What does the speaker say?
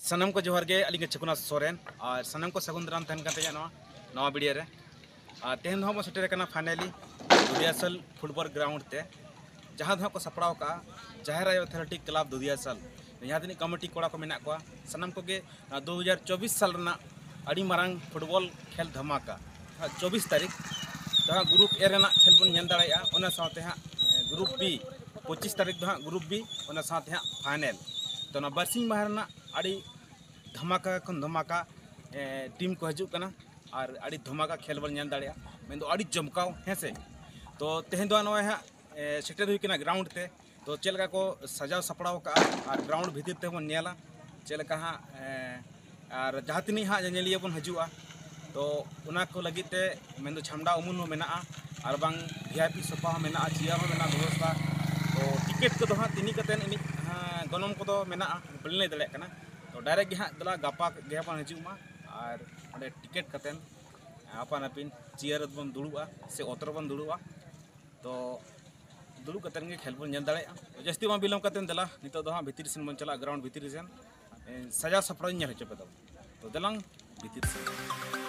सनम को जोहर गे अली चकुना सोरेन और सनम को सगुन दाराम तहन काते नवा वीडियो रे तेहन हम सेटर कना फाइनली दुधियासल फुटबॉल ग्राउंड ते जहां दो को सपड़ाव का जाहिर एथलेटिक क्लब दुधियासल यहाँ दिन कमिटी कोड़ा को मेना को सनम को गे 2024 साल रना अड़ी मारंग फुटबॉल खेल धमाका 24 तारीख तो ग्रुप ए रेना खेल बन नेल दाड़ाया ओना साथे हाँ ग्रुप बी 25 तारीख दो ग्रुप बी ओना साथे हाँ फाइनल तो ना बरसिंग माहरना अड़ी धमाका खन धमाका टीम को हजू कना और अड़ी धमाका खेल बन नेल दाड़ाया मैं तो अड़ी जमकाव हैं से तो तेहन दो नवा हाँ सेटर हुई कना ग्राउंड ते तो चलका को सजाव सपड़ाव का और ग्राउंड भीतर ते बन नेला चलका हाँ और जहाँ तीन हाँ जेलिया बन हजुआ तो उना को लगी ते मैं तो छामडा उमुल हो मेना और बांग वीआईपी सोफा हो मेना चेयर हो मेना व्यवस्था तो टिकट को हाँ तीनी कते इन गनम को मेना बलिन दड़े कना तो डायरेक्ट हाँ दला गापा गे अपन हजुमा और अरे टिकट कते अपन अपिन चेयर बन दुड़ुआ से ओतर बन दुड़ुआ तो दुड़ुब कते गे खेल बन नेल दाड़े जस्ती मा बिलम कते दला नितो दो हाँ भीतर सेन बन चला ग्राउंड भीतर सेन सजा सपड़ा नेल हचो पे तो दलांग भीतर सेन